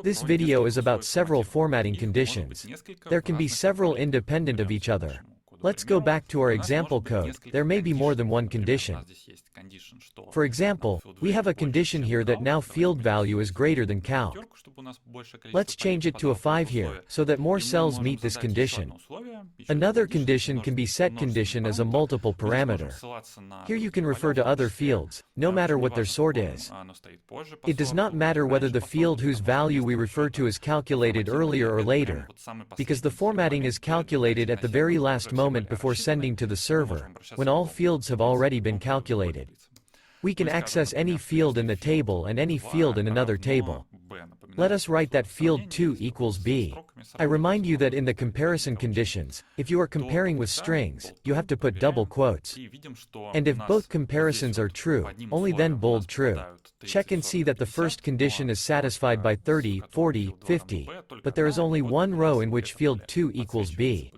This video is about several formatting conditions. There can be several independent of each other. Let's go back to our example code. There may be more than one condition. For example, we have a condition here that now field value is greater than calc. Let's change it to a 5 here, so that more cells meet this condition. Another condition can be set condition as a multiple parameter. Here you can refer to other fields, no matter what their sort is. It does not matter whether the field whose value we refer to is calculated earlier or later, because the formatting is calculated at the very last moment before sending to the server, when all fields have already been calculated. We can access any field in the table and any field in another table. Let us write that field 2 equals b. I remind you that in the comparison conditions, if you are comparing with strings, you have to put double quotes. And if both comparisons are true, only then bold true. Check and see that the first condition is satisfied by 30, 40, 50, but there is only one row in which field 2 equals b.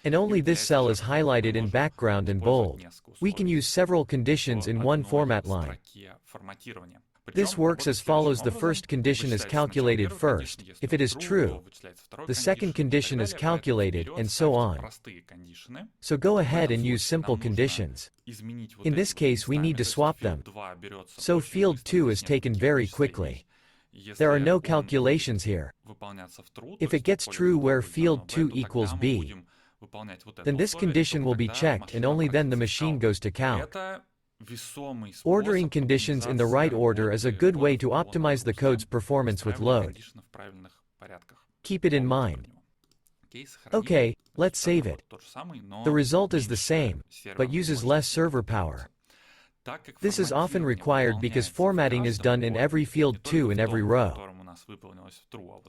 And only this cell is highlighted in background and bold. We can use several conditions in one format line. This works as follows: the first condition is calculated first, if it is true. The second condition is calculated, and so on. So go ahead and use simple conditions. In this case we need to swap them. So field 2 is taken very quickly. There are no calculations here. If it gets true where field 2 equals b, then this condition will be checked and only then the machine goes to calc. Ordering conditions in the right order is a good way to optimize the code's performance with load. Keep it in mind. Okay, let's save it. The result is the same, but uses less server power. This is often required because formatting is done in every field 2 in every row.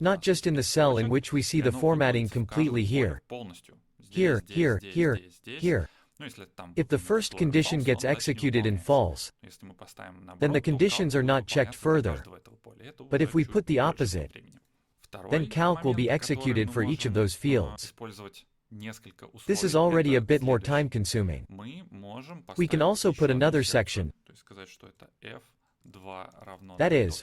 Not just in the cell in which we see the formatting completely here. Here, here, here, here. If the first condition gets executed in false, then the conditions are not checked further. But if we put the opposite, then calc will be executed for each of those fields. This is already a bit more time-consuming. We can also put another section. That is,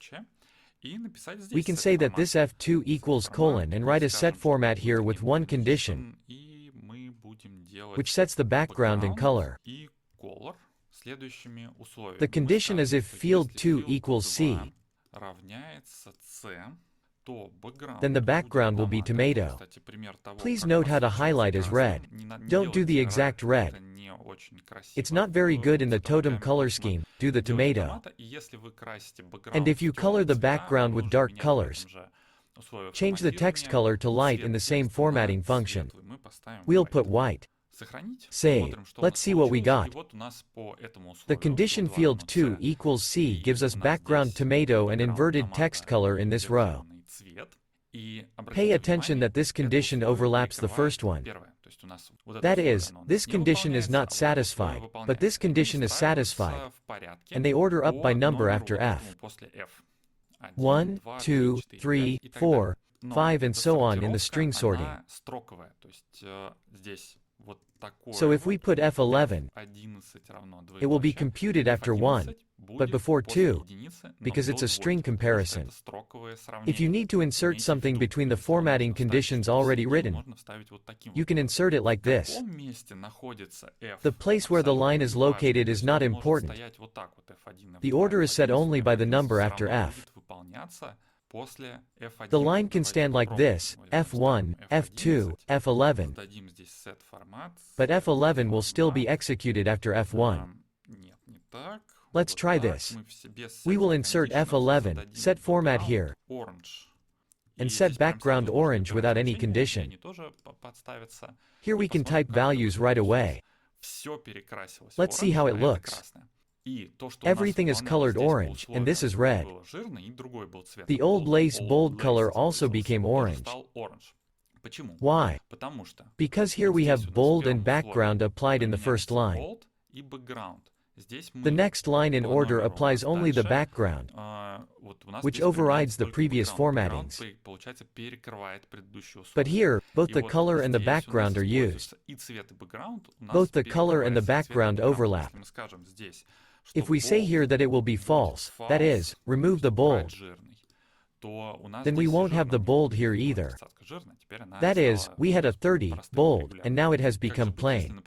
we can say that this f2 equals colon and write a set format here with one condition, which sets the background and color. The condition is if field 2 equals c, then the background will be tomato. Please note how to highlight as red. Don't do the exact red. It's not very good in the totem color scheme, do the tomato. And if you color the background with dark colors, change the text color to light in the same formatting function. We'll put white. Save. Let's see what we got. The condition field 2 equals c gives us background tomato and inverted text color in this row. Pay attention that this condition overlaps the first one. That is, this condition is not satisfied, but this condition is satisfied, and they order up by number after f. 1, 2, 3, 4, 5 and so on in the string sorting. So if we put f11, it will be computed after 1, but before 2, because it's a string comparison. If you need to insert something between the formatting conditions already written, you can insert it like this. The place where the line is located is not important. The order is set only by the number after f. The line can stand like this, f1, f2, f11, but f11 will still be executed after f1. Let's try this. We will insert f11, set format here, and set background orange without any condition. Here we can type values right away. Let's see how it looks. Everything is colored orange, and this is red. The old lace bold color also became orange. Why? Because here we have bold and background applied in the first line. The next line in order applies only the background, which overrides the previous formattings. But here, both the color and the background are used. Both the color and the background overlap. If we say here that it will be false, that is, remove the bold, then we won't have the bold here either. That is, we had a 30, bold, and now it has become plain.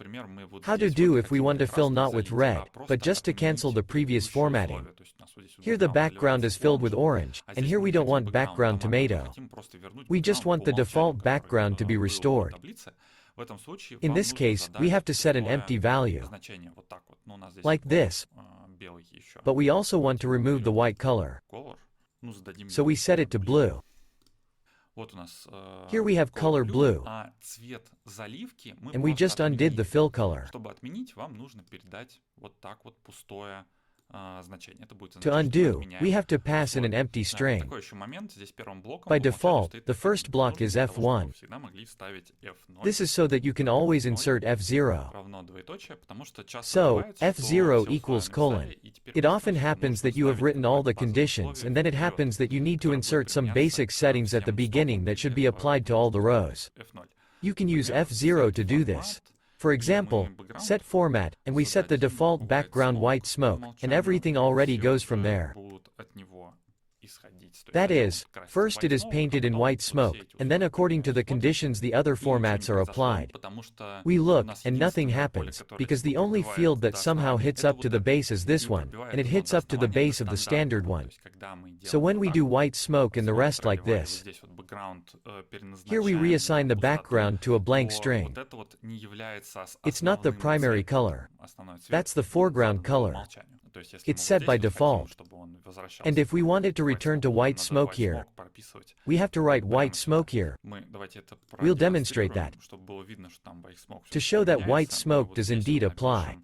How to do if we want to fill not with red, but just to cancel the previous formatting. Here the background is filled with orange, and here we don't want background tomato. We just want the default background to be restored. In this case, we have to set an empty value, like this, but we also want to remove the white color. So we set it to blue. Here we have color blue, and we just undid the fill color. To undo, we have to pass in an empty string. By default, the first block is F1. This is so that you can always insert F0. So, F0 equals colon. It often happens that you have written all the conditions and then it happens that you need to insert some basic settings at the beginning that should be applied to all the rows. You can use F0 to do this. For example, set format, and we set the default background white smoke, and everything already goes from there. That is, first it is painted in white smoke, and then according to the conditions the other formats are applied. We look, and nothing happens, because the only field that somehow hits up to the base is this one, and it hits up to the base of the standard one. So when we do white smoke and the rest like this, here we reassign the background to a blank string. It's not the primary color. That's the foreground color. It's set by default. And if we want it to return to white smoke here, we have to write white smoke here. We'll demonstrate that, to show that white smoke does indeed apply.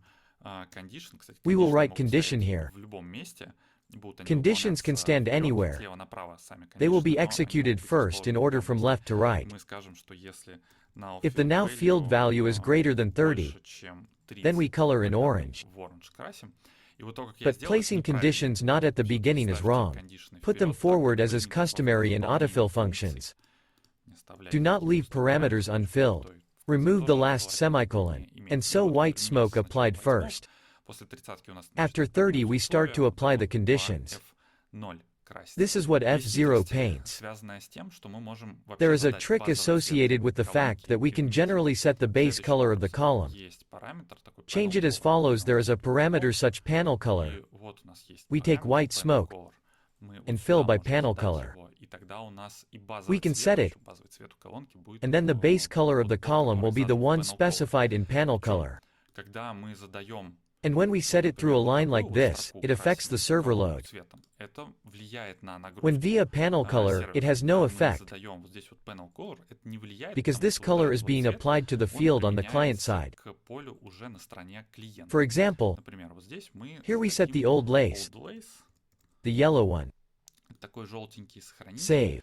We will write condition here. Conditions can stand anywhere. They will be executed first in order from left to right. If the now field value is greater than 30, then we color in orange. But placing conditions not at the beginning is wrong. Put them forward as is customary in autofill functions. Do not leave parameters unfilled. Remove the last semicolon, and so white smoke applied first. After 30 we start to apply the conditions. This is what F0 paints. There is a trick associated with the fact that we can generally set the base color of the column. Change it as follows. There is a parameter such panel color. We take white smoke and fill by panel color. We can set it, and then the base color of the column will be the one specified in panel color. And when we set it through a line like this, it affects the server load. When via panel color, it has no effect, because this color is being applied to the field on the client side. For example, here we set the old lace, the yellow one. Save.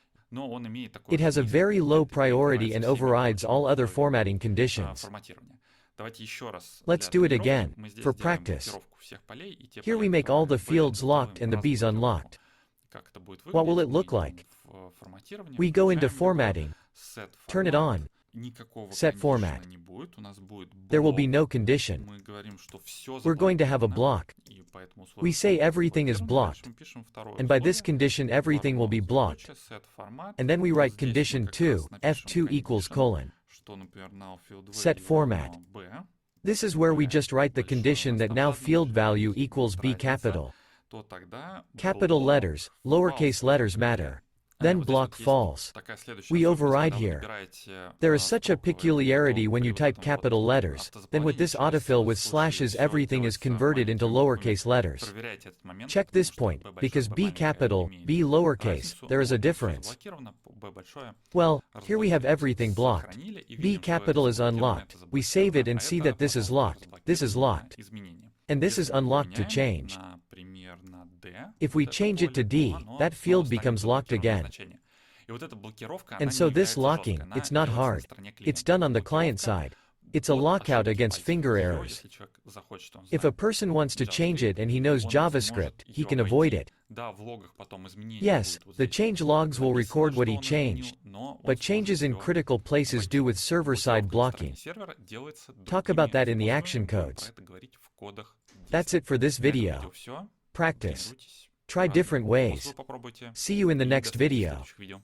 It has a very low priority and overrides all other formatting conditions. Let's do it again, for practice. Here we make all the fields locked and the Bs unlocked. What will it look like? We go into formatting, turn it on, set format. There will be no condition. We're going to have a block. We say everything is blocked, and by this condition everything will be blocked. And then we write condition 2, F2 equals colon. Set format. This is where we just write the condition that now field value equals B capital. Capital letters, lowercase letters matter. Then block false. We override here. There is such a peculiarity when you type capital letters, then with this autofill with slashes everything is converted into lowercase letters. Check this point, because B capital, B lowercase, there is a difference. Well, here we have everything blocked. B capital is unlocked. We save it and see that this is locked, and this is unlocked to change. If we change it to D, that field becomes locked again. And so this locking, it's not hard. It's done on the client side. It's a lockout against finger errors. If a person wants to change it and he knows JavaScript, he can avoid it. Yes, the change logs will record what he changed, but changes in critical places do with server-side blocking. Talk about that in the action codes. That's it for this video. Practice. Try different ways. Просто вы попробуйте See you in the другие next методы в video. следующих видео.